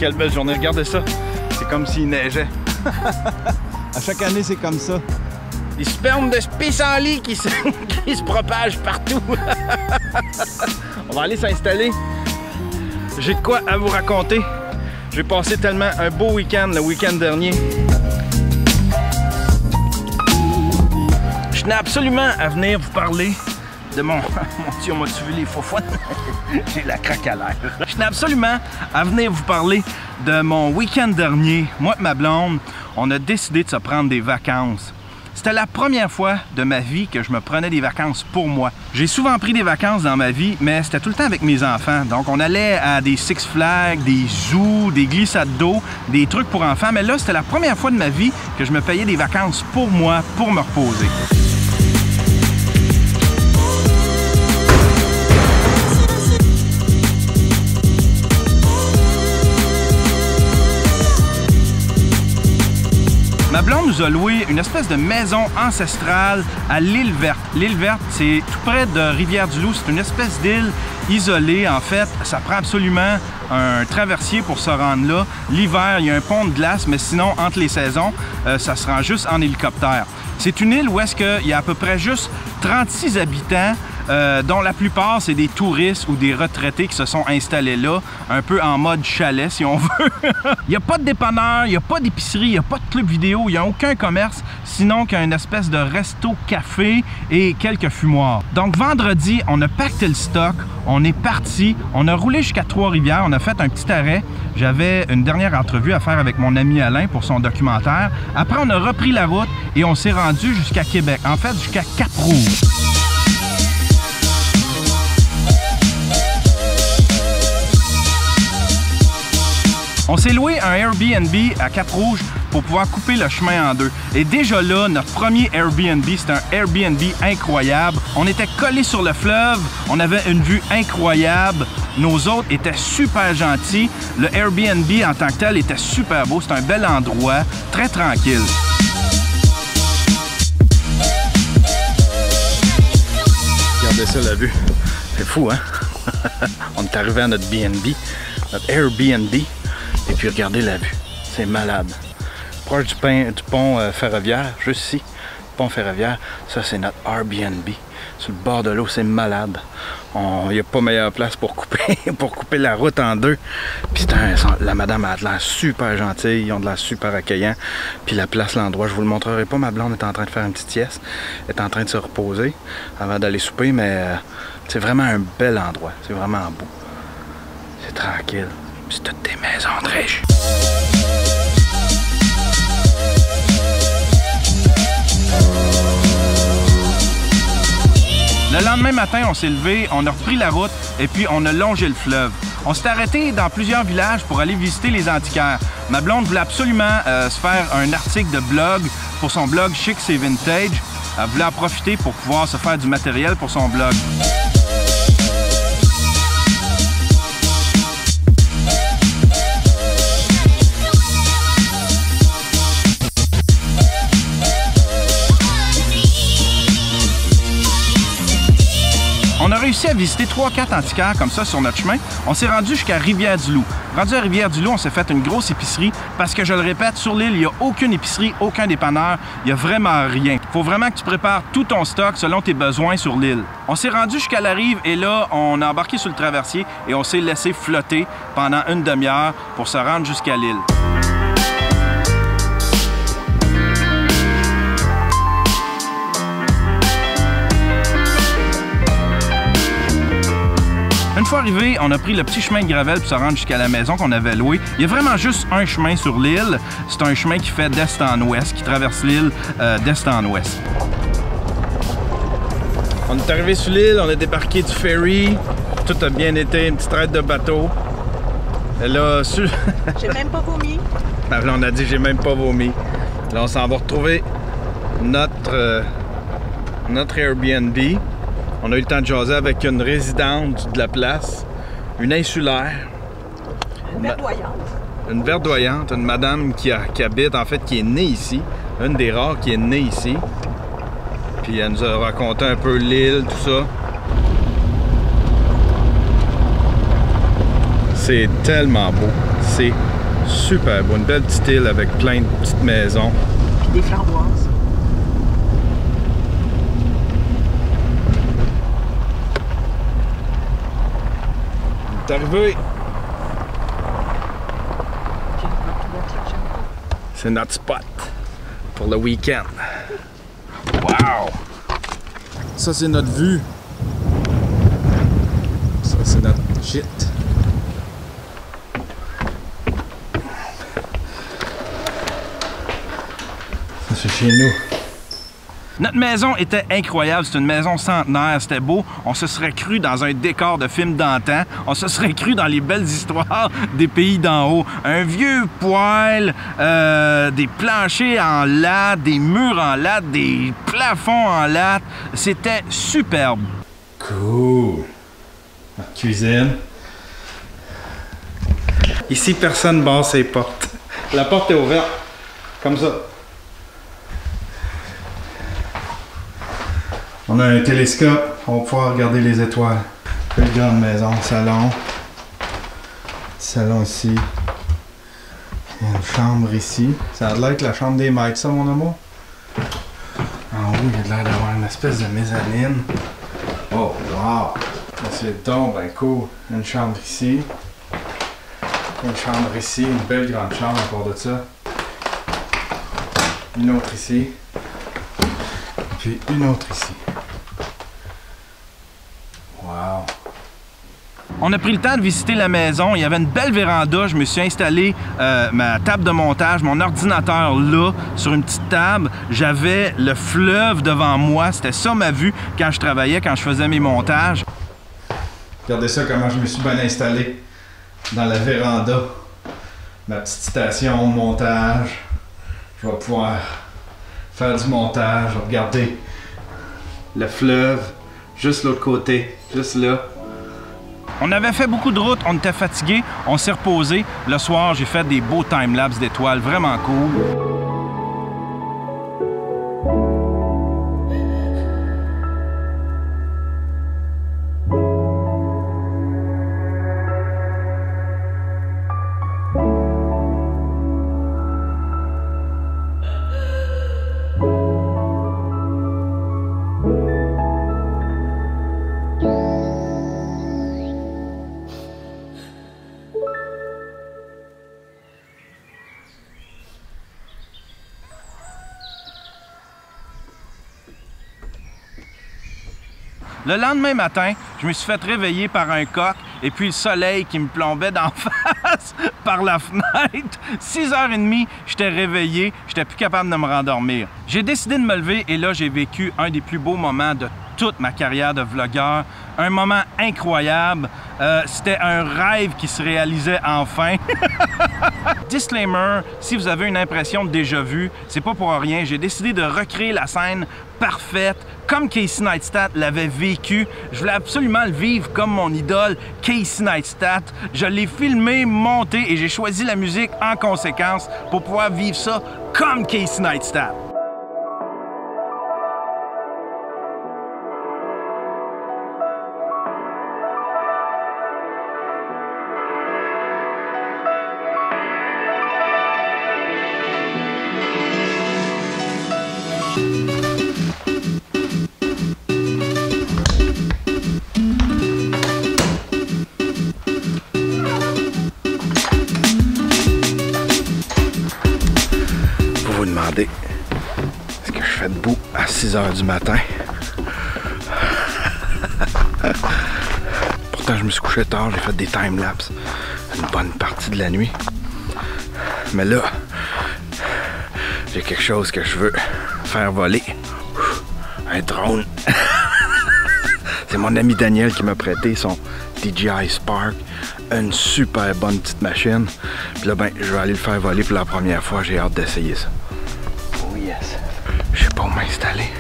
quelle belle journée, regardez ça. C'est comme s'il neigeait. À chaque année, c'est comme ça. Des spermes de pissenlit qui se propagent partout. On va aller s'installer. J'ai de quoi à vous raconter. J'ai passé tellement un beau week-end le week-end dernier. Je tenais absolument à venir vous parler de mon... Mon Dieu, on m'a-tu vu les faux fous? J'ai la craque à l'air. Je tenais absolument à venir vous parler de mon week-end dernier. Moi et ma blonde, on a décidé de se prendre des vacances. C'était la première fois de ma vie que je me prenais des vacances pour moi. J'ai souvent pris des vacances dans ma vie, mais c'était tout le temps avec mes enfants. Donc on allait à des Six Flags, des zoos, des glissades d'eau, des trucs pour enfants. Mais là, c'était la première fois de ma vie que je me payais des vacances pour moi, pour me reposer. Ma blonde nous a loué une espèce de maison ancestrale à l'île Verte. L'île Verte, c'est tout près de Rivière-du-Loup. C'est une espèce d'île isolée. En fait, ça prend absolument un traversier pour se rendre là. L'hiver, il y a un pont de glace, mais sinon, entre les saisons, ça se rend juste en hélicoptère. C'est une île où est-ce qu'il y a à peu près juste 36 habitants, dont la plupart, c'est des touristes ou des retraités qui se sont installés là, un peu en mode chalet, si on veut. Il n'y a pas de dépanneur, il n'y a pas d'épicerie, il n'y a pas de club vidéo, il n'y a aucun commerce, sinon qu'un espèce de resto-café et quelques fumoirs. Donc, vendredi, on a pacté le stock, on est parti, on a roulé jusqu'à Trois-Rivières, on a fait un petit arrêt. J'avais une dernière entrevue à faire avec mon ami Alain pour son documentaire. Après, on a repris la route et on s'est rendu jusqu'à Québec, en fait, jusqu'à Cap-Rouge. On s'est loué un Airbnb à Cap-Rouge pour pouvoir couper le chemin en deux. Et déjà là, notre premier Airbnb, c'est un Airbnb incroyable. On était collés sur le fleuve, on avait une vue incroyable. Nos hôtes étaient super gentils. Le Airbnb en tant que tel était super beau. C'est un bel endroit, très tranquille. Regardez ça, la vue. C'est fou, hein? On est arrivé à notre BNB, notre Airbnb. Et puis regardez la vue, c'est malade. Proche du pont ferroviaire, juste ici, pont ferroviaire, ça c'est notre Airbnb. Sur le bord de l'eau, c'est malade. Il n'y a pas meilleure place pour couper la route en deux. Puis la madame a de l'air super gentille, ils ont de l'air super accueillants. Puis la place, l'endroit, je vous le montrerai pas, ma blonde est en train de faire une petite sieste. Elle est en train de se reposer avant d'aller souper, mais c'est vraiment un bel endroit, c'est vraiment beau. C'est tranquille. C'est toutes des maisons de riches. Le lendemain matin, on s'est levé, on a repris la route et puis on a longé le fleuve. On s'est arrêté dans plusieurs villages pour aller visiter les antiquaires. Ma blonde voulait absolument se faire un article de blog pour son blog Chic c'est Vintage. Elle voulait en profiter pour pouvoir se faire du matériel pour son blog. On a réussi à visiter 3-4 antiquaires comme ça sur notre chemin. On s'est rendu jusqu'à Rivière-du-Loup. Rendu à Rivière-du-Loup, on s'est fait une grosse épicerie parce que, je le répète, sur l'île, il n'y a aucune épicerie, aucun dépanneur. Il n'y a vraiment rien. Il faut vraiment que tu prépares tout ton stock selon tes besoins sur l'île. On s'est rendu jusqu'à la rive et là, on a embarqué sur le traversier et on s'est laissé flotter pendant une demi-heure pour se rendre jusqu'à l'île. Une fois arrivé, on a pris le petit chemin de gravel pour se rendre jusqu'à la maison qu'on avait louée. Il y a vraiment juste un chemin sur l'île. C'est un chemin qui fait d'est en ouest, qui traverse l'île d'est en ouest. On est arrivé sur l'île, on a débarqué du ferry. Tout a bien été, une petite traite de bateau. Et là, sur... J'ai même pas vomi. Là, on a dit j'ai même pas vomi. Là, on s'en va retrouver notre Airbnb. On a eu le temps de jaser avec une résidente de la place, une insulaire. Une verdoyante. Une verdoyante, une madame qui habite, en fait, qui est née ici. Une des rares qui est née ici. Puis elle nous a raconté un peu l'île, tout ça. C'est tellement beau. C'est Super beau, une belle petite île avec plein de petites maisons. Puis des framboises. On est arrivé. C'est notre spot pour le week-end. Wow! Ça, c'est notre vue. Ça, c'est notre shit. Ça, c'est chez nous. Notre maison était incroyable, c'est une maison centenaire, c'était beau. On se serait cru dans un décor de film d'antan. On se serait cru dans les belles histoires des pays d'en haut. Un vieux poêle, des planchers en latte, des murs en latte, des plafonds en latte. C'était superbe. Cool. Notre cuisine. Ici, personne barre ses portes. La porte est ouverte, comme ça. On a un télescope, on va pouvoir regarder les étoiles. Belle grande maison, salon. Salon ici. Il y a une chambre ici. Ça a l'air que la chambre des maîtres, ça, mon amour? En haut, il y a l'air d'avoir une espèce de mezzanine. Oh, wow! C'est donc ben cool. Une chambre ici. Une chambre ici. Une belle grande chambre encore de ça. Une autre ici. Puis une autre ici. Wow! On a pris le temps de visiter la maison. Il y avait une belle véranda. Je me suis installé ma table de montage, mon ordinateur là, sur une petite table. J'avais le fleuve devant moi. C'était ça ma vue quand je travaillais, quand je faisais mes montages. Regardez ça, comment je me suis bien installé dans la véranda. Ma petite station de montage. Je vais pouvoir faire du montage, regarder le fleuve, juste l'autre côté, juste là. On avait fait beaucoup de routes, on était fatigués, on s'est reposé. Le soir, j'ai fait des beaux time-lapse d'étoiles, vraiment cool. Le lendemain matin, je me suis fait réveiller par un coq et puis le soleil qui me plombait d'en face par la fenêtre. 6h30, j'étais réveillé, j'étais plus capable de me rendormir. J'ai décidé de me lever et là, j'ai vécu un des plus beaux moments de toute ma carrière de vlogueur. Un moment incroyable. C'était un rêve qui se réalisait enfin. Disclaimer, si vous avez une impression de déjà-vu, c'est pas pour rien. J'ai décidé de recréer la scène parfaite, comme Casey Neistat l'avait vécu. Je voulais absolument le vivre comme mon idole, Casey Neistat. Je l'ai filmé, monté et j'ai choisi la musique en conséquence pour pouvoir vivre ça comme Casey Neistat. Est-ce que je fais debout à 6h du matin? Pourtant, je me suis couché tard, j'ai fait des time-lapse une bonne partie de la nuit. Mais là, j'ai quelque chose que je veux faire voler. Un drone. C'est mon ami Daniel qui m'a prêté son DJI Spark. Une super bonne petite machine. Puis là, ben, je vais aller le faire voler pour la première fois. J'ai hâte d'essayer ça. Oh yes! Je sais pas où m'installer.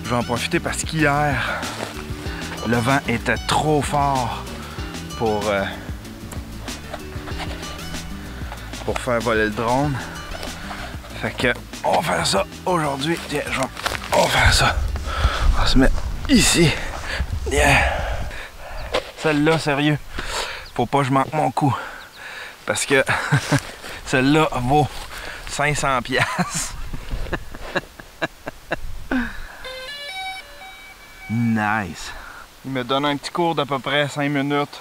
Je vais en profiter parce qu'hier, le vent était trop fort pour faire voler le drone. Fait que on va faire ça aujourd'hui. Tiens, on va faire ça. On va se mettre ici. Yeah. Celle-là, sérieux, faut pas que je manque mon coup. Parce que celle-là vaut 500$. Nice. Il me donne un petit cours d'à peu près 5 minutes.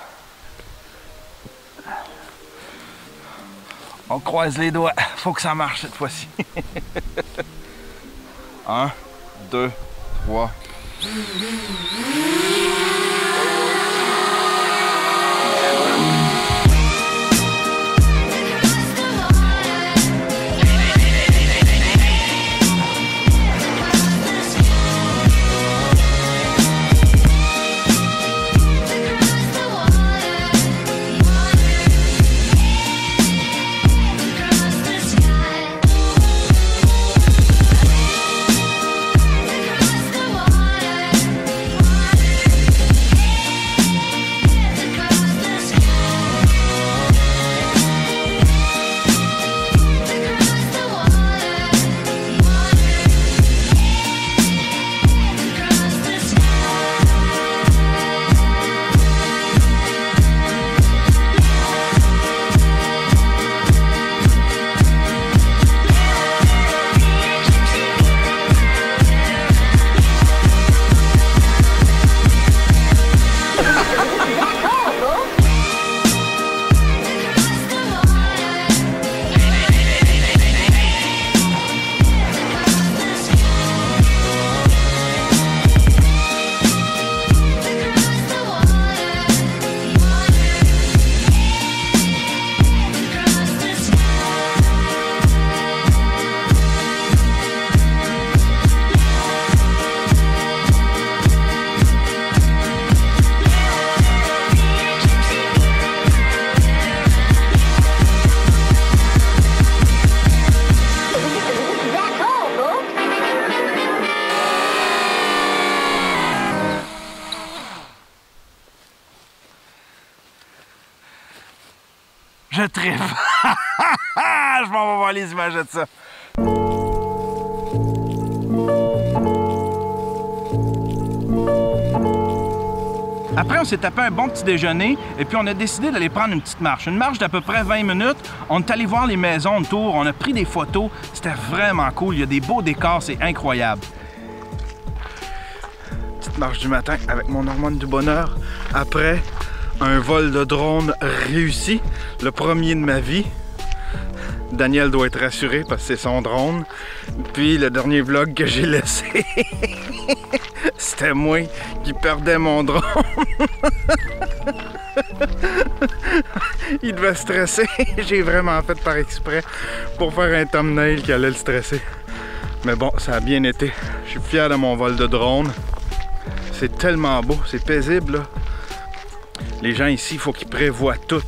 On croise les doigts. Faut que ça marche cette fois-ci. 1, 2, 3. Je tripe. Je m'en vais voir les images de ça. Après, on s'est tapé un bon petit déjeuner et puis on a décidé d'aller prendre une petite marche. Une marche d'à peu près 20 minutes. On est allé voir les maisons autour, on a pris des photos. C'était vraiment cool. Il y a des beaux décors, c'est incroyable. Petite marche du matin avec mon hormone du bonheur. Après, un vol de drone réussi, le premier de ma vie. Daniel doit être rassuré parce que c'est son drone. Puis le dernier vlog que j'ai laissé, c'était moi qui perdais mon drone. Il devait stresser. J'ai vraiment fait par exprès pour faire un thumbnail qui allait le stresser. Mais bon, ça a bien été. Je suis fier de mon vol de drone. C'est tellement beau, c'est paisible là. Les gens ici, il faut qu'ils prévoient tout.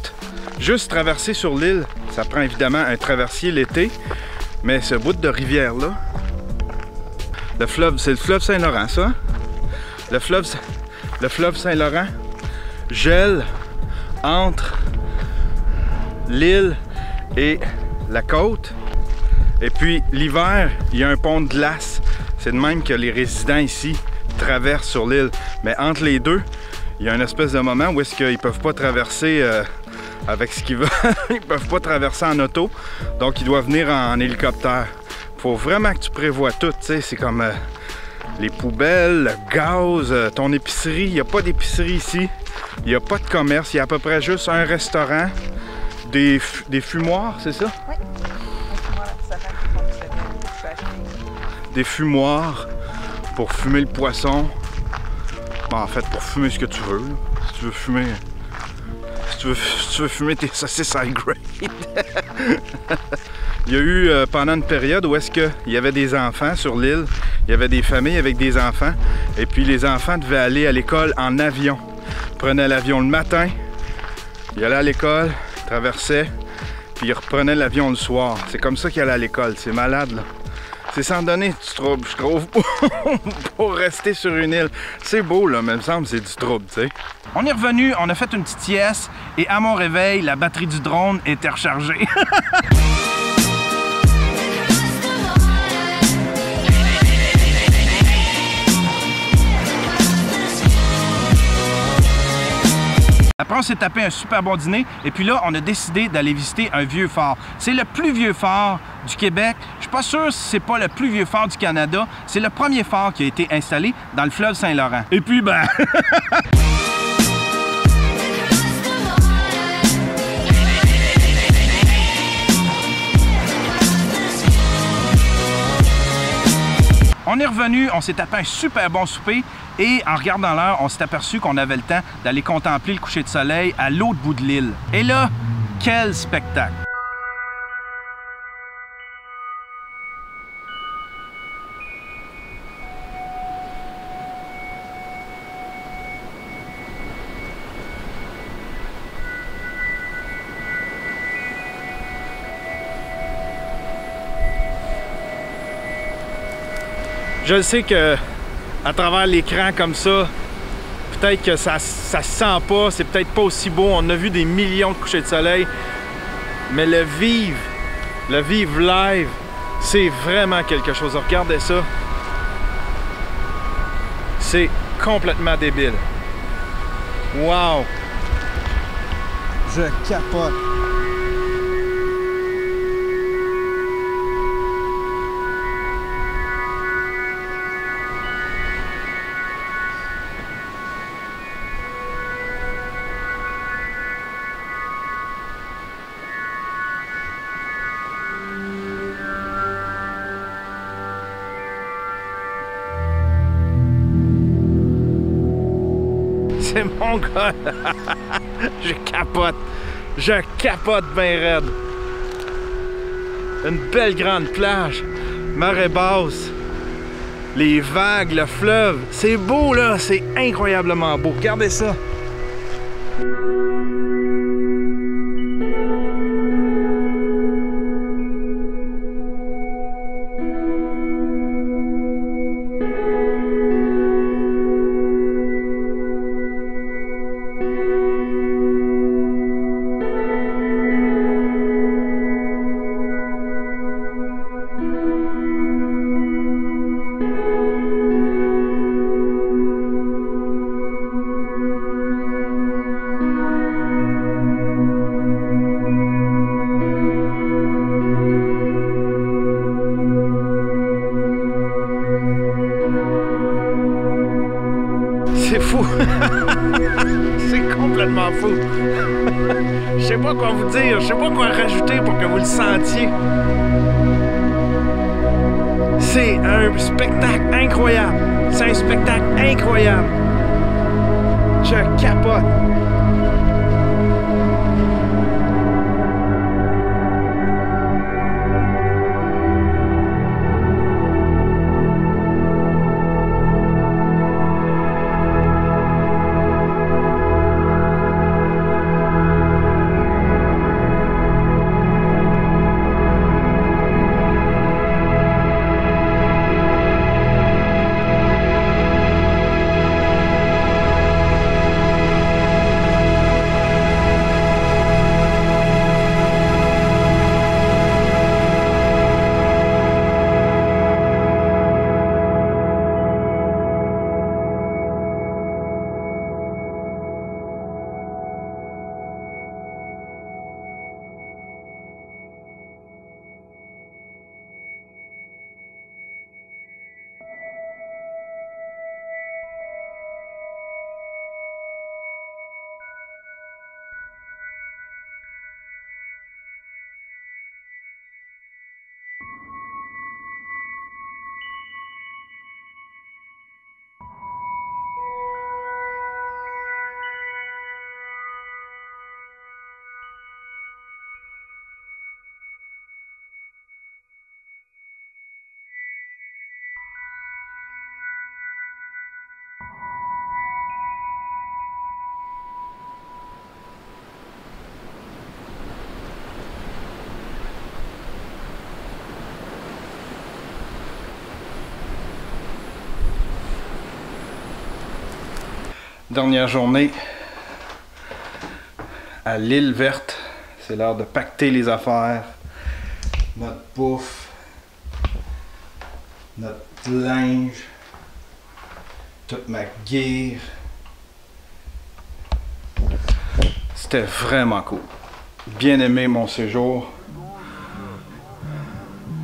Juste traverser sur l'île, ça prend évidemment un traversier l'été, mais ce bout de rivière-là, le fleuve, c'est le fleuve Saint-Laurent, ça? Hein? Le fleuve Saint-Laurent gèle entre l'île et la côte. Et puis l'hiver, il y a un pont de glace. C'est de même que les résidents ici traversent sur l'île. Mais entre les deux, il y a une espèce de moment où est-ce qu'ils peuvent pas traverser avec ce qu'ils veulent. Ils peuvent pas traverser en auto. Donc ils doivent venir en hélicoptère. Faut vraiment que tu prévois tout, tu sais. C'est comme les poubelles, le gaz, ton épicerie. Il n'y a pas d'épicerie ici. Il n'y a pas de commerce. Il y a à peu près juste un restaurant. Des fumoirs, c'est ça? Oui. Des fumoirs pour fumer le poisson. Bon, en fait, pour fumer ce que tu veux. Là. Si tu veux fumer... Si tu veux fumer tes saucisses high grade. Il y a eu pendant une période où est-ce qu'il y avait des enfants sur l'île. Il y avait des familles avec des enfants. Et puis les enfants devaient aller à l'école en avion. Ils prenaient l'avion le matin. Ils allaient à l'école, traversaient. Puis ils reprenaient l'avion le soir. C'est comme ça qu'ils allaient à l'école. C'est malade, là. C'est sans donner du trouble, je trouve, pour rester sur une île. C'est beau, là, mais il me semble que c'est du trouble, tu sais. On est revenu, on a fait une petite sieste, et à mon réveil, la batterie du drone était rechargée. Après, on s'est tapé un super bon dîner. Et puis là, on a décidé d'aller visiter un vieux phare. C'est le plus vieux phare du Québec. Je suis pas sûr si c'est pas le plus vieux phare du Canada. C'est le premier phare qui a été installé dans le fleuve Saint-Laurent. Et puis, ben... On est revenu, on s'est tapé un super bon souper et en regardant l'heure, on s'est aperçu qu'on avait le temps d'aller contempler le coucher de soleil à l'autre bout de l'île. Et là, quel spectacle! Je sais que à travers l'écran comme ça, peut-être que ça se sent pas, c'est peut-être pas aussi beau. On a vu des millions de couchers de soleil, mais le vivre live, c'est vraiment quelque chose. Regardez ça. C'est complètement débile. Wow! Je capote. C'est mon gars! Je capote bien raide. Une belle grande plage, marée basse, les vagues, le fleuve. C'est beau là, c'est incroyablement beau. Regardez ça! C'est fou! C'est complètement fou! Je sais pas quoi vous dire, je sais pas quoi rajouter pour que vous le sentiez. C'est un spectacle incroyable! C'est un spectacle incroyable! Je capote! Dernière journée à l'île verte. C'est l'heure de pacter les affaires. Notre bouffe. Notre linge. Toute ma gear. C'était vraiment cool. Bien aimé mon séjour.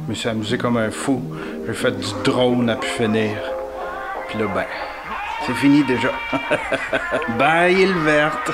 Je me suis amusé comme un fou. J'ai fait du drone à pu finir. Puis là, ben, c'est fini déjà. Bye, île verte.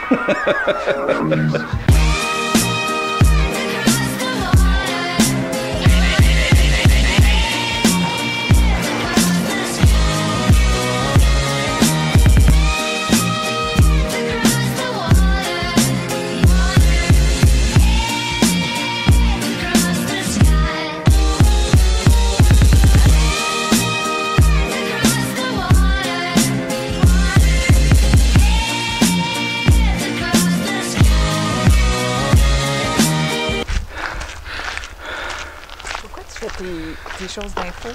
Tes choses d'info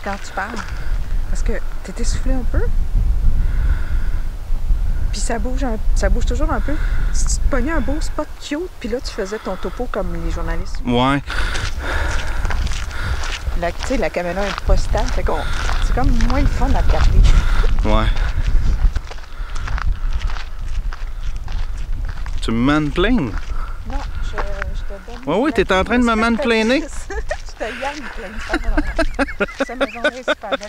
quand tu parles. Parce que t'es essoufflé un peu. Puis ça bouge toujours un peu. Si tu te pognais un beau spot cute, puis là tu faisais ton topo comme les journalistes. Ouais. Tu sais, la caméra est pas stable, fait qu'on... c'est comme moins le fun à regarder. Ouais. Tu me mansplaines? Non, je te donne... Ouais, oui, t'es en train de me mansplainer? Je te gagne plein de temps. Ça me donnerait super bien.